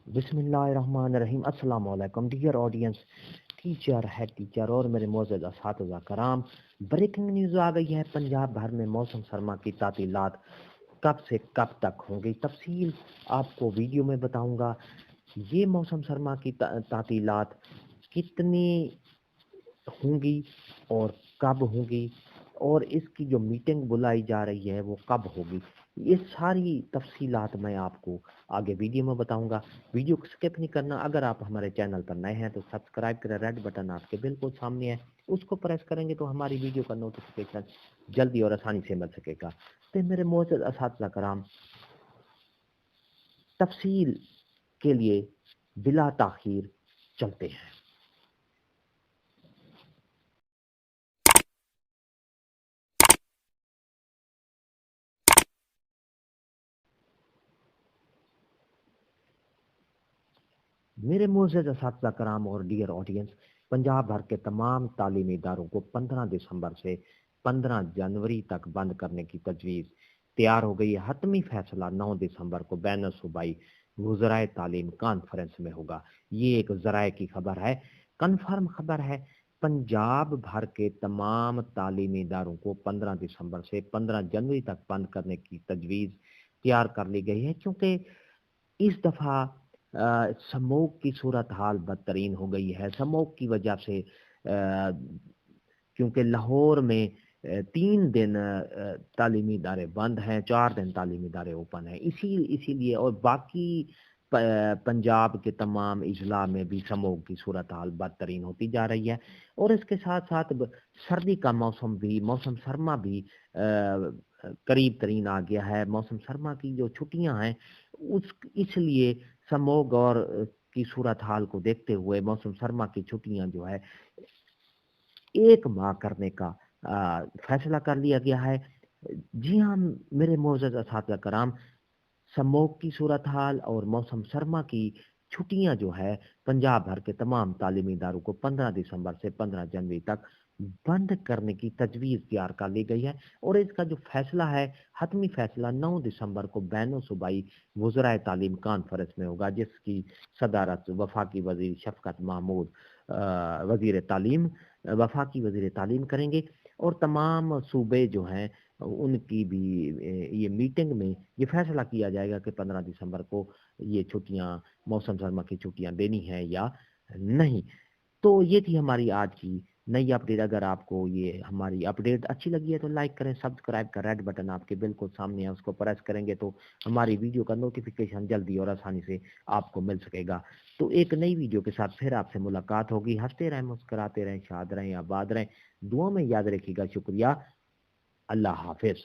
بسم اللہ الرحمن الرحیم۔ السلام علیکم dear audience, teacher head teacher اور میرے معزز اساتذہ کرام، بریکنگ نیوز آ گئی ہے۔ پنجاب بھر میں موسم سرما کی تعطیلات کب سے کب تک ہوں گی، تفصیل آپ کو ویڈیو میں بتاؤں گا۔ یہ موسم سرما کی تعطیلات کتنی ہوں گی اور کب ہوں گی، اور اس کی جو میٹنگ بلائی جا رہی ہے وہ کب ہوگی، یہ ساری تفصیلات میں آپ کو آگے ویڈیو میں بتاؤں گا۔ ویڈیو کو سکپ نہیں کرنا۔ اگر آپ ہمارے چینل پر نئے ہیں تو سبسکرائب کریں، ریڈ بٹن آپ کے بالکل سامنے ہے، اس کو پریس کریں گے تو ہماری ویڈیو کا نوٹیفیکیشن جلدی اور آسانی سے مل سکے گا۔ تو میرے معزز اساتذہ کرام، تفصیل کے لیے بلا تاخیر چلتے ہیں۔ میرے معزز اساتذہ کرام اور ڈیئر آڈینس، پنجاب بھر کے تمام تعلیمی اداروں کو 15 دسمبر سے 15 جنوری تک بند کرنے کی تجویز تیار ہو گئی ہے۔ حتمی فیصلہ 9 دسمبر کو بین الصوبائی وزرائے تعلیم کانفرنس میں ہوگا۔ یہ ایک ذرائع کی خبر ہے، کنفرم خبر ہے۔ پنجاب بھر کے تمام تعلیمی اداروں کو 15 دسمبر سے 15 جنوری تک بند کرنے کی تجویز تیار کر لی گئی ہے، کیونکہ اس دفعہ سموگ کی صورتحال بدترین ہو گئی ہے۔ سموگ کی وجہ سے کیونکہ لاہور میں 3 دن تعلیمی ادارے بند ہیں، 4 دن تعلیمی ادارے اوپن ہیں، اسی لیے، اور باقی پنجاب کے تمام اضلاع میں بھی سموگ کی صورتحال بدترین ہوتی جا رہی ہے۔ اور اس کے ساتھ ساتھ سردی کا موسم بھی، موسم سرما بھی قریب ترین آ گیا ہے۔ موسم سرما کی جو چھٹیاں ہیں اس لیے سموگ اور کی صورتحال کو دیکھتے ہوئے موسم سرما کی چھٹیاں جو ہے 1 ماہ کرنے کا فیصلہ کر لیا گیا ہے۔ جی ہاں میرے معزز اساتذہ کرام، سموگ کی صورتحال اور موسم سرما کی چھٹیاں جو ہے پنجاب بھر کے تمام تعلیمی اداروں کو 15 دسمبر سے 15 جنوری تک بند کرنے کی تجویز تیار کر لی گئی ہے، اور اس کا جو فیصلہ ہے، حتمی فیصلہ 9 دسمبر کو بین الصوبائی وزرائے تعلیم کانفرنس میں ہوگا، جس کی صدارت وفاقی وزیر شفقت محمود وفاقی وزیر تعلیم کریں گے، اور تمام صوبے جو ہیں ان کی بھی یہ میٹنگ میں یہ فیصلہ کیا جائے گا کہ 15 دسمبر کو یہ چھٹیاں، موسم سرما کی چھٹیاں دینی ہیں یا نہیں۔ تو یہ تھی ہماری آج کی نئی اپڈیٹ۔ اگر آپ کو یہ ہماری اپڈیٹ اچھی لگی ہے تو لائک کریں، سبسکرائب کا ریڈ بٹن آپ کے بالکل سامنے ہے، اس کو پریس کریں گے تو ہماری ویڈیو کا نوٹیفیکیشن جلدی اور آسانی سے آپ کو مل سکے گا۔ تو ایک نئی ویڈیو کے ساتھ پھر آپ سے ملاقات ہوگی۔ ہنستے رہیں، مسکراتے رہیں، شاد رہیں، آباد رہیں، دعا میں یاد رکھیے گا۔ شکریہ، اللہ حافظ۔